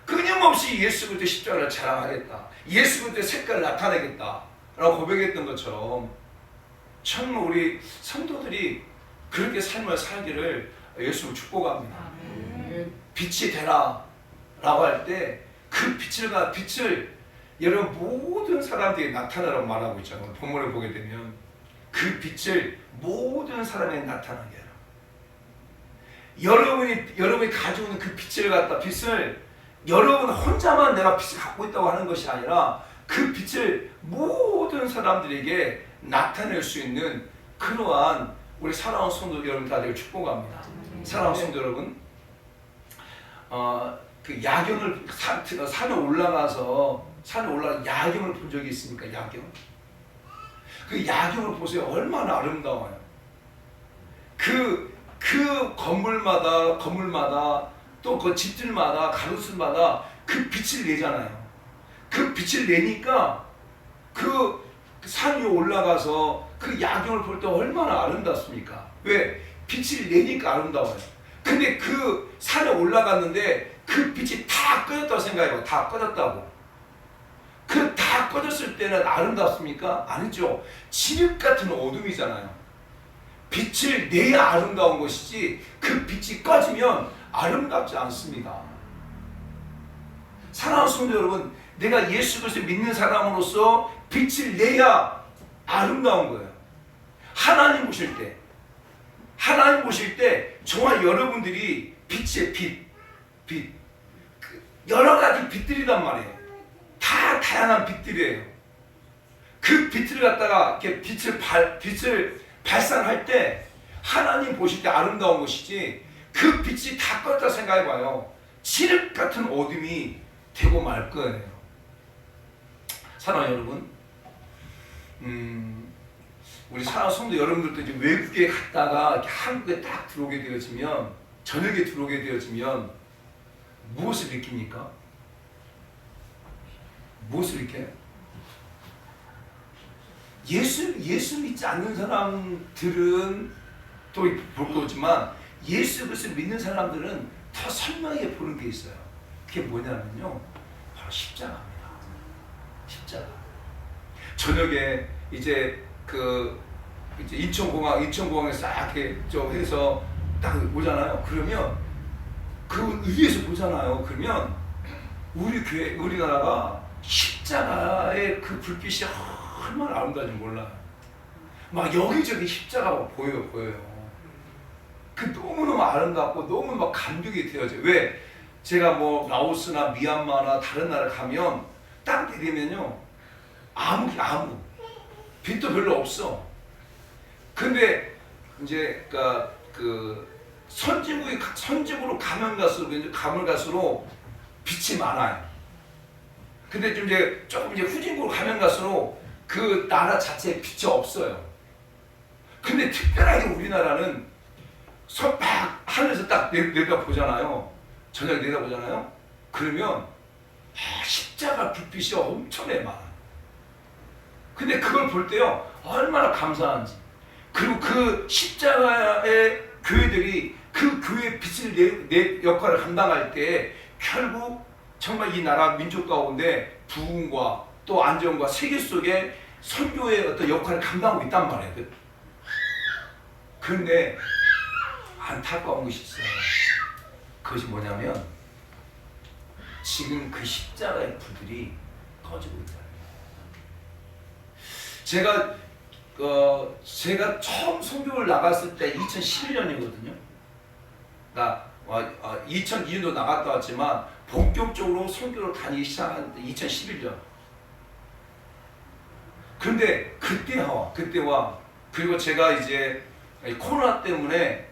끊임없이 예수 그리스도의 십자가를 자랑하겠다. 예수 그리스도의 색깔을 나타내겠다. 라고 고백했던 것처럼 정말 우리 성도들이 그렇게 삶을 살기를 예수를 축복합니다. 빛이 되라 라고 할 때 그 빛을 여러분 모든 사람들이 나타나라고 말하고 있잖아요. 본문을 보게 되면 그 빛을 모든 사람에게 나타나게 해라. 여러분이 가지고 있는 그 빛을 여러분 혼자만 내가 빛을 갖고 있다고 하는 것이 아니라 그 빛을 모든 사람들에게 나타낼 수 있는 그러한 우리 사랑하는 성도 여러분 다들 축복합니다. 사랑하는 성도 여러분, 그 야경을 산에 올라가서 야경을 본 적이 있습니까? 야경. 그 야경을 보세요. 얼마나 아름다워요. 그 건물마다 또 그 집들마다 가로수마다 그 빛을 내잖아요. 그 빛을 내니까 그 산 위에 올라가서 그 야경을 볼 때 얼마나 아름답습니까? 왜? 빛을 내니까 아름다워요. 근데 그 산에 올라갔는데 그 빛이 다 꺼졌다고 생각해요. 다 꺼졌다고. 그 다 꺼졌을 때는 아름답습니까? 아니죠. 칠흑 같은 어둠이잖아요. 빛을 내야 아름다운 것이지 그 빛이 꺼지면 아름답지 않습니다. 사랑하는 성도 여러분, 내가 예수 그리스도를 믿는 사람으로서 빛을 내야 아름다운 거예요. 하나님 보실 때 정말 여러분들이 빛의 빛 여러 가지 빛들이란 말이에요. 다 다양한 빛들이에요. 그 빛을 갖다가 이렇게 빛을 발산할 때 하나님 보실 때 아름다운 것이지 그 빛이 다 껐다 생각해봐요. 칠흑 같은 어둠이 되고 말 거예요. 사랑하는 여러분, 우리 사랑하는 성도 여러분들도 이제 외국에 갔다가 이렇게 한국에 딱 들어오게 되어지면, 저녁에 들어오게 되어지면 무엇을 느낍니까? 무엇을 느껴요? 예수 믿지 않는 사람들은 또 볼 거지만 예수 그리스도 믿는 사람들은 더 선명하게 보는 게 있어요. 그게 뭐냐면요, 바로 십자가입니다. 십자가. 저녁에 이제 인천공항에서 싹 이렇게 해서 딱 오잖아요. 그러면 그 위에서 보잖아요. 그러면 우리나라가 십자가의 그 불빛이 얼마나 아름다운지 몰라요. 막 여기저기 십자가가 보여요. 그 너무너무 아름답고 너무 막 감격이 되어져요. 왜? 제가 뭐 라오스나 미얀마나 다른 나라 가면 딱 내리면요, 아무 빛도 별로 없어. 근데 이제 그 선진으로 가면 갈수록 빛이 많아요. 근데 조금 후진국으로 가면 갈수록 그 나라 자체에 빛이 없어요. 근데 특별하게 우리나라는 하늘에서 딱 내다보잖아요. 저녁에 내다보잖아요. 그러면 십자가 불빛이 엄청나게 많아요. 근데 그걸 볼 때요, 얼마나 감사한지. 그리고 그 십자가의 교회들이 그 교회의 빛을 내 역할을 감당할 때 결국 정말 이 나라 민족 가운데 부흥과 또 안정과 세계 속에 선교의 어떤 역할을 감당하고 있단 말이에요. 그런데 안타까운 것이 있어요. 그것이 뭐냐면 지금 그 십자가의 불들이 꺼지고 있다. 제가 처음 선교를 나갔을 때 2011년이거든요. 나 2002년도 나갔다 왔지만 본격적으로 선교를 다니기 시작한 2011년. 그런데 그때와 그리고 제가 이제 코로나 때문에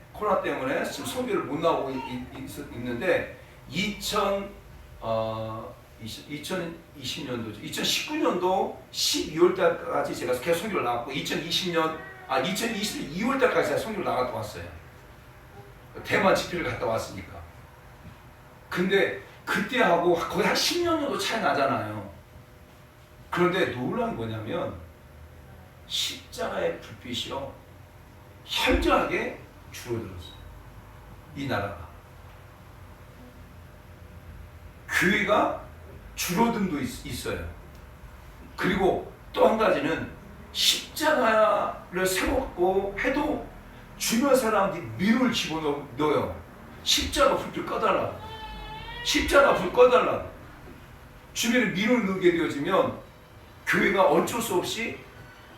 지금 선교를 못 나오고 있는데 2020년도죠. 2019년도 12월 달까지 제가 계속 선교를 나갔고 2020년 2월 달까지 제가 선교를 나갔다 왔어요. 대만 집회를 갔다 왔으니까. 근데 그때하고 거의 한 10년 정도 차이 나잖아요. 그런데 놀라운 게 뭐냐면 십자가의 불빛이요, 현저하게 줄어들었어요. 이 나라가. 교회가 줄어듦도 있어요. 그리고 또 한 가지는 십자가를 세웠고 해도 주변 사람들이 민을 집어넣어요. 십자가 불 꺼달라. 십자가 불 꺼달라. 주변에 민을 넣게 되어지면 교회가 어쩔 수 없이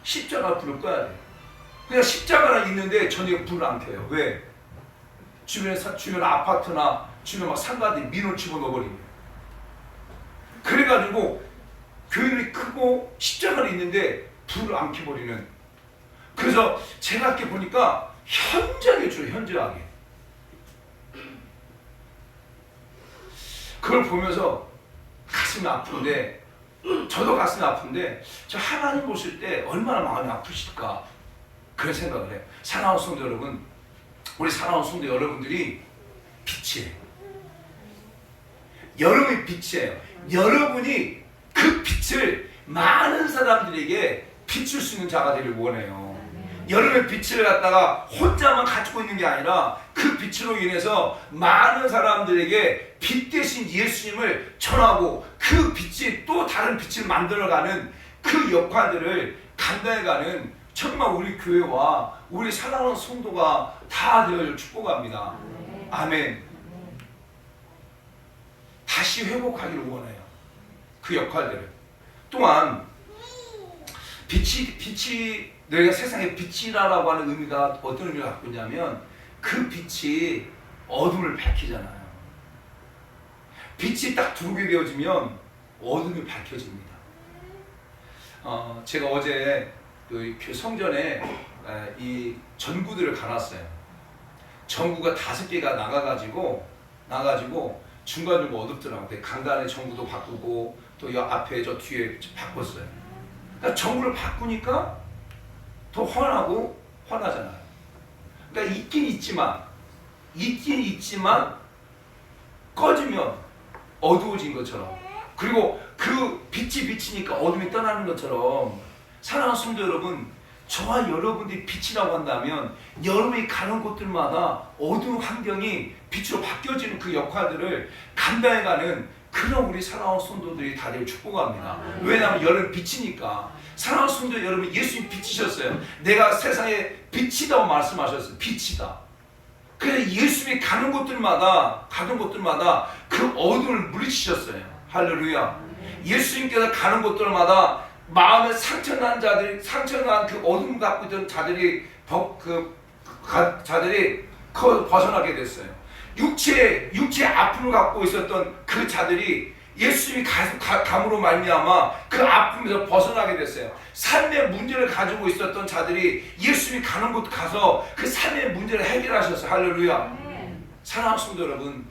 십자가 불을 꺼야 돼. 그냥 십자가는 있는데 저녁에 불을 안 켜요. 왜? 주변 아파트나 주변 막 상가들이 민을 집어넣어버리면. 그래가지고 교회는 크고 십자가는 있는데 불을 안 켜버리는. 그래서 제가 이렇게 보니까 현저하게 줘요. 현저하게. 그걸 보면서 가슴이 아픈데, 저도 가슴이 아픈데 저 하나님 보실 때 얼마나 마음이 아프실까 그런 생각을 해요. 사랑하는 성도 여러분, 우리 사랑하는 성도 여러분들이 빛이에요. 여러분이 빛이에요. 여러분이 그 빛을 많은 사람들에게 비출 수 있는 자가 되길 원해요. 여러분의 빛을 갖다가 혼자만 가지고 있는 게 아니라 그 빛으로 인해서 많은 사람들에게 빛 대신 예수님을 전하고 그 빛이 또 다른 빛을 만들어가는 그 역할들을 감당해가는 정말 우리 교회와 우리 사랑하는 성도가 다 되어 축복합니다. 아멘. 다시 회복하기를 원해요. 그 역할들을. 또한 빛이 너희가 세상의 빛이라고 하는 의미가 어떤 의미를 갖고 있냐면 그 빛이 어둠을 밝히잖아요. 빛이 딱 들어오게 되어지면 어둠이 밝혀집니다. 제가 어제 그 성전에 이 전구들을 갈았어요. 전구가 5개가 나가가지고 중간중간 어둡더라고요. 강단의 전구도 바꾸고 또 앞에 저 뒤에 바꿨어요. 그러니까 전구를 바꾸니까 더 환하잖아요. 그러니까 있긴 있지만 꺼지면 어두워진 것처럼, 그리고 그 빛이 비치니까 어둠이 떠나는 것처럼, 사랑하는 성도 여러분, 저와 여러분들이 빛이라고 한다면 여러분이 가는 곳들마다 어두운 환경이 빛으로 바뀌어지는 그 역할들을 감당해가는 그런 우리 사랑하는 성도들이 다들 축복합니다. 왜냐하면 여러분 빛이니까. 사랑하는 성도 여러분, 예수님 빛이셨어요. 내가 세상에 빛이다고 말씀하셨어요. 빛이다. 그래서 예수님이 가는 곳들마다 그 어둠을 물리치셨어요. 할렐루야. 예수님께서 가는 곳들마다 마음에 상처난 그 어둠 갖고 있던 자들이 벗어나게 됐어요. 육체의 아픔을 갖고 있었던 그 자들이 예수님이 감으로 말미암아 그 아픔에서 벗어나게 됐어요. 삶의 문제를 가지고 있었던 자들이 예수님이 가는 곳 가서 그 삶의 문제를 해결하셨어요. 할렐루야. 사랑하는 성도 여러분,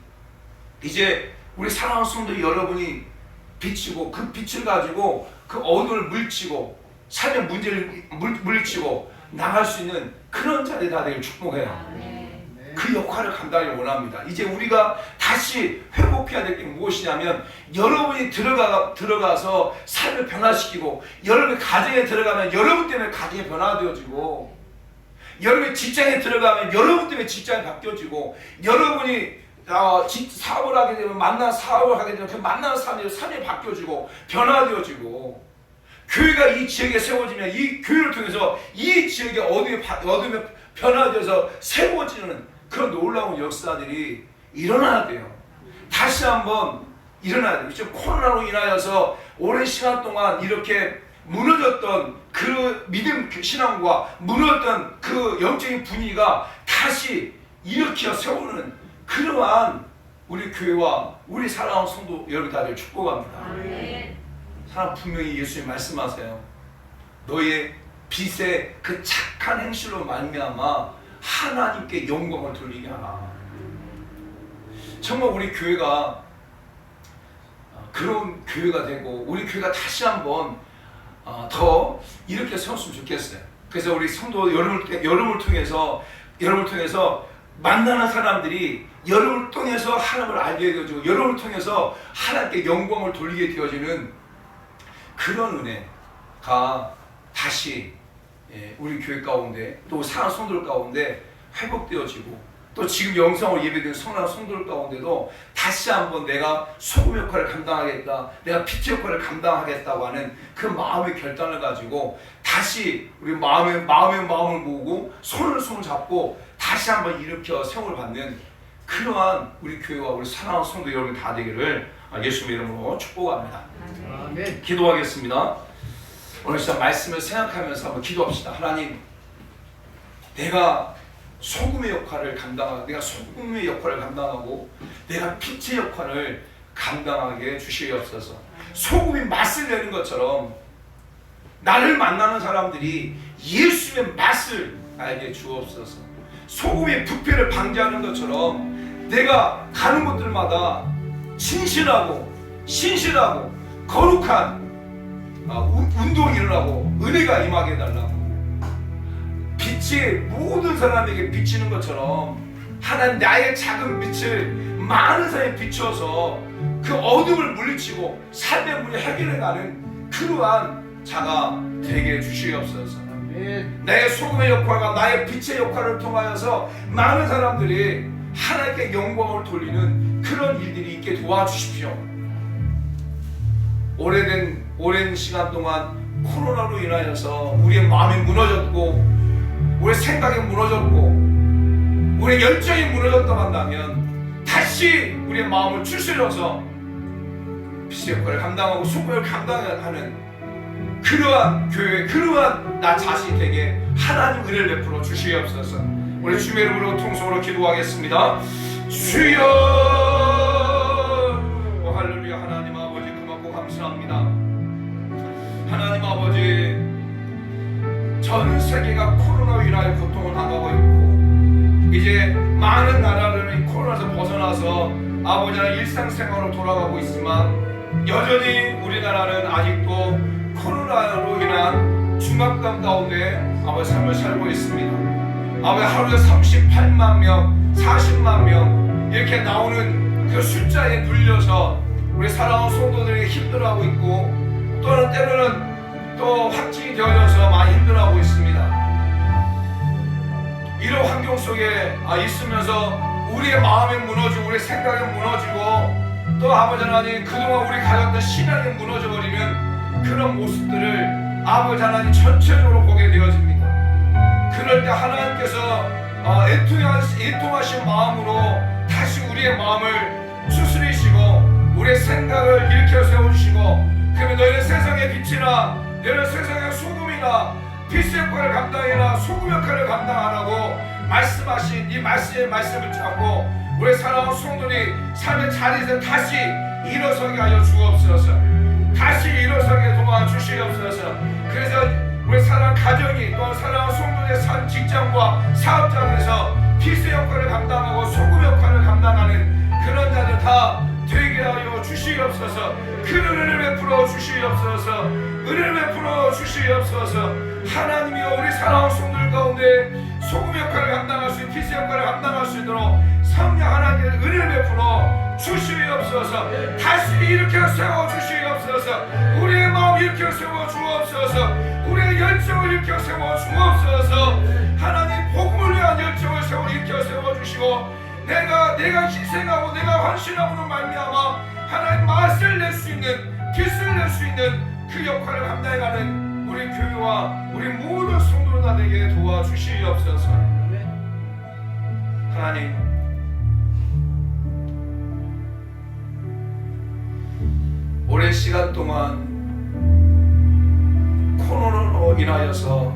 이제 우리 사랑하는 성도 여러분이 비치고 그 빛을 가지고 그 어둠을 물리치고 삶의 문제를 물리치고 나갈 수 있는 그런 자들이 다 되길 축복해요. 그 역할을 감당하길 원합니다. 이제 우리가 다시 회복해야 될 게 무엇이냐면, 여러분이 들어가서 삶을 변화시키고, 여러분의 가정에 들어가면 여러분 때문에 가정이 변화되어지고, 여러분의 직장에 들어가면 여러분 때문에 직장이 바뀌어지고, 여러분이 사업을 하게 되면 사업을 하게 되면 그 만나는 삶이 바뀌어지고 변화되어지고, 교회가 이 지역에 세워지면 이 교회를 통해서 이 지역의 어둠이 변화되어서 세워지는 그런 놀라운 역사들이 일어나야 돼요. 다시 한번 일어나야 돼요. 지금 코로나로 인하여서 오랜 시간 동안 이렇게 무너졌던 그 믿음, 그 신앙과 무너졌던 그 영적인 분위기가 다시 일으켜 세우는 그러한 우리 교회와 우리 사랑하는 성도 여러분 다들 축복합니다. 사람 분명히 예수님 말씀하세요. 너의 빛의 그 착한 행실로 말미암아 하나님께 영광을 돌리게 하라. 정말 우리 교회가 그런 교회가 되고 우리 교회가 다시 한번 더 이렇게 세웠으면 좋겠어요. 그래서 우리 성도 여러분을 통해서 만나는 사람들이 여러분을 통해서 하나님을 알게 되어지고, 여러분을 통해서 하나님께 영광을 돌리게 되어지는 그런 은혜가 다시 우리 교회 가운데 또 사랑하는 성도들 가운데 회복되어지고 또 지금 영상으로 예배드린 성난 성도들 가운데도 다시 한번 내가 소금 역할을 감당하겠다, 내가 빛의 역할을 감당하겠다고 하는 그 마음의 결단을 가지고 다시 우리 마음을 모으고 손을 잡고 다시 한번 일으켜 세움을 받는 그러한 우리 교회와 우리 사랑하는 성도 여러분 다 되기를 예수님의 이름으로 축복합니다. 아멘. 기도하겠습니다. 오늘 진짜 말씀을 생각하면서 한번 기도합시다. 하나님, 내가 소금의 역할을 감당하고 내가 빛의 역할을 감당하게 주시옵소서. 소금이 맛을 내는 것처럼 나를 만나는 사람들이 예수의 맛을 알게 주옵소서. 소금이 부패를 방지하는 것처럼 내가 가는 곳들마다 신실하고 거룩한 운동이 일어나고 은혜가 임하게 해달라고. 빛이 모든 사람에게 비치는 것처럼 하나님 나의 작은 빛을 많은 사람에 비추어서 그 어둠을 물리치고 삶의 문을 해결해가는 그러한 자가 되게 해주시옵소서. 나의 소금의 역할과 나의 빛의 역할을 통하여서 많은 사람들이 하나님께 영광을 돌리는 그런 일들이 있게 도와주십시오. 오랜 시간 동안 코로나로 인하여서 우리의 마음이 무너졌고 우리의 생각이 무너졌고 우리의 열정이 무너졌다고 한다면 다시 우리의 마음을 추스려서 빛의 역할을 감당하고 소금을 감당하는 그러한 교회, 그러한 나 자신이 되게 하나님 은혜를 베풀어 주시옵소서. 우리 주님의 이름으로 통성으로 기도하겠습니다. 주여, 할렐루야. 하나님 아버지 고맙고 감사합니다. 하나님 아버지, 전 세계가 코로나로 인하여 고통을 당하고 있고 이제 많은 나라들은 코로나에서 벗어나서 아버지 하나님 일상생활로 돌아가고 있지만 여전히 우리나라는 아직도 코로나로 인한 중압감 가운데 아버지 삶을 살고 있습니다. 아버지 하루에 38만 명, 40만 명 이렇게 나오는 그 숫자에 눌려서 우리 사랑하는 성도들이 힘들어하고 있고 또는 때로는 또 확진이 되어져서 많이 힘들어하고 있습니다. 이런 환경 속에 있으면서 우리의 마음이 무너지고 우리의 생각이 무너지고 또 아버지 하나님 그동안 우리 가졌던 신앙이 무너져버리는 그런 모습들을 아버지 하나님 전체적으로 보게 되어집니다. 그럴 때 하나님께서 애통하신 마음으로 다시 우리의 마음을 추스리시고 우리의 생각을 일으켜 세워주시고 그러면 너희는 세상의 빛이나 너희는 세상의 소금이나 빛의 역할을 감당해라 소금 역할을 감당하라고 말씀하신 이 말씀을 잡고 우리 사랑하는 성도들이 삶의 자리에서 다시 일어서게 하여 주옵소서. 다시 일어서게 도와주시옵소서. 그래서 우리 사랑하는 가정이 또 사랑하는 성도들의 삶 직장과 사업장에서 빛의 역할을 감당하고 소금 역할을 감당하는 그런 자들 다 되게 하여 주시옵소서. 그 은혜를 베풀어 주시옵소서. 은혜를 베풀어 주시옵소서. 하나님이여 우리 사랑하는 성도들 가운데 소금 역할을 감당할 수 있는 빛의 역할을 감당할 수 있도록 성령 하나님의 은혜를 베풀어 주시옵소서. 다시 일으켜 세워 주시옵소서. 우리의 마음 일으켜 세워 주옵소서. 우리의 열정을 일으켜 세워 주옵소서. 하나님 복음을 위한 열정을 일으켜 세워 주시고 내가 희생하고 내가 헌신함으로 말미암아 하나님 맛을 낼 수 있는 빛을 낼 수 있는 그 역할을 감당해가는 우리 교회와 우리 모든 성도들 다 되게 도와주시옵소서. 하나님 오랜 시간 동안 코로나로 인하여서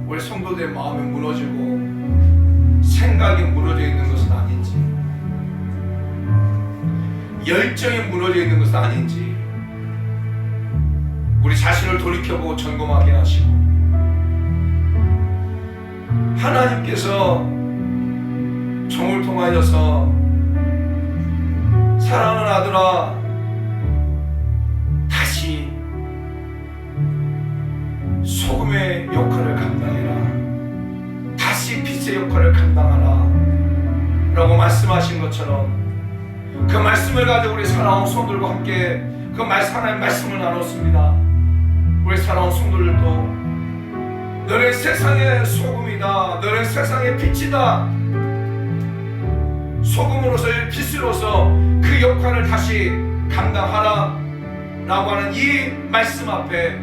우리 성도들의 마음이 무너지고 생각이 무너져 있는 것은 아닌지 열정이 무너져 있는 것은 아닌지 우리 자신을 돌이켜보고 점검하게 하시고 하나님께서 종을 통하여서 사랑하는 아들아 다시 소금의 역할을 감당해라 다시 빛의 역할을 감당하라 라고 말씀하신 것처럼 그 말씀을 가지고 우리 사랑하는 성도들과 함께 그 하나님의 말씀을 나눴습니다. 우리 사랑하는 성도들도 너는 세상의 소금이다 너는 세상의 빛이다 소금으로서의 빛으로서 그 역할을 다시 감당하라 라고 하는 이 말씀 앞에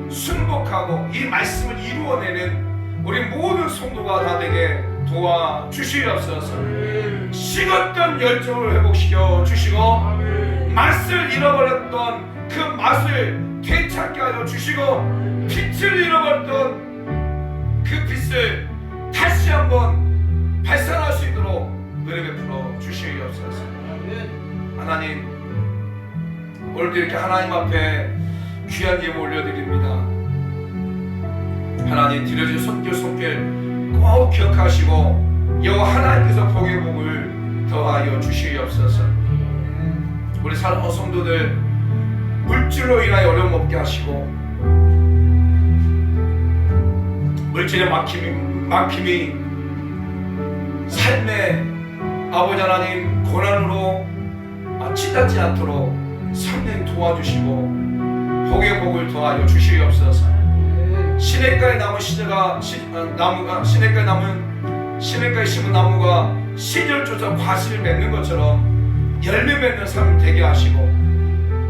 순복하고 이 말씀을 이루어내는 우리 모든 성도가 다 되게 도와주시옵소서. 식었던 열정을 회복시켜 주시고 맛을 잃어버렸던 그 맛을 되찾게 하여 주시고 빛을 잃어버렸던 그 빛을 다시 한번 발산할 수 있도록 은혜 베풀어 주시옵소서. 하나님, 오늘도 이렇게 하나님 앞에 귀한 예물 올려드립니다. 하나님, 드려진 손길 꼭 기억하시고 여호와 하나님께서 복의 복을 더하여 주시옵소서. 우리 사랑하는 성도들 물질로 인하여 어려움 없게 하시고 물질의 막힘이 삶의 아버지 하나님 고난으로 치닫지 않도록 성령 도와주시고 복의 복을 더하여 주시옵소서. 시냇가에 시냇가에 심은 나무가 시절조차 과실을 맺는 것처럼 열매 맺는 삶을 되게 하시고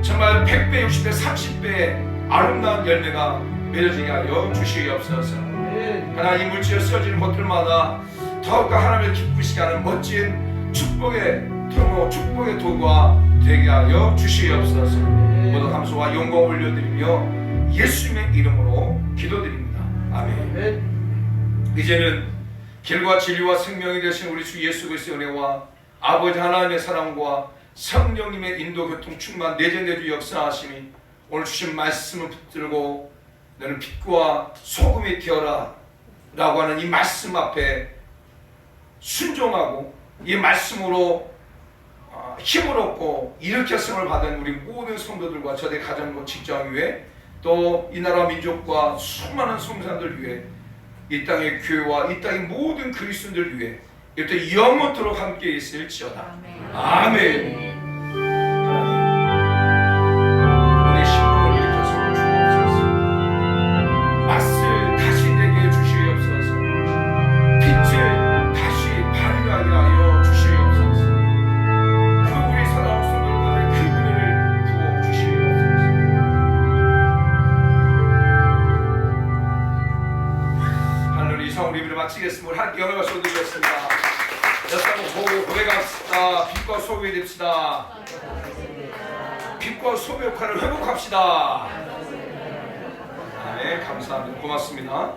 정말 100배, 60배, 30배의 아름다운 열매가 맺어지게 하여 주시옵소서. 하나님, 물질에 쓰여지는 것들마다 더욱더 하나님을 기쁘시게 하는 멋진 축복의 통로, 축복의 도구가 되게 하여 주시옵소서. 모두 감사와 영광 올려드리며 예수님의 이름으로 기도드립니다. 아멘. 이제는 길과 진리와 생명이 되신 우리 주 예수 그리스도의 은혜와 아버지 하나님의 사랑과 성령님의 인도 교통 충만 내재내주 역사하심이 오늘 주신 말씀을 붙들고 너는 빛과 소금이 되어라 라고 하는 이 말씀 앞에 순종하고 이 말씀으로 힘을 얻고 일으켰음을 받은 우리 모든 성도들과 저দের 가정과 직장 위에 또 이 나라 민족과 수많은 성산들 위해 이 땅의 교회와 이 땅의 모든 그리스도인들 위해 이렇게 영원토록 함께 있을지어다. 아멘. 우리 신분을 일으켜서 주옵소서. 맛을 다시 내게 주시옵소서. 빛을 다시 발하게 하여 주시옵소서. 그 우리 사랑하는 성도들의 그 은혜를 부어 주시옵소서. 할렐루야. 이상 우리 예배를 마치겠습니다. 함께 영광을 쏟으시겠습니다. 여러분 고백합시다. 빛과 소금이 됩시다. 빛과 소금의 역할을 회복합시다. 네, 감사합니다. 고맙습니다.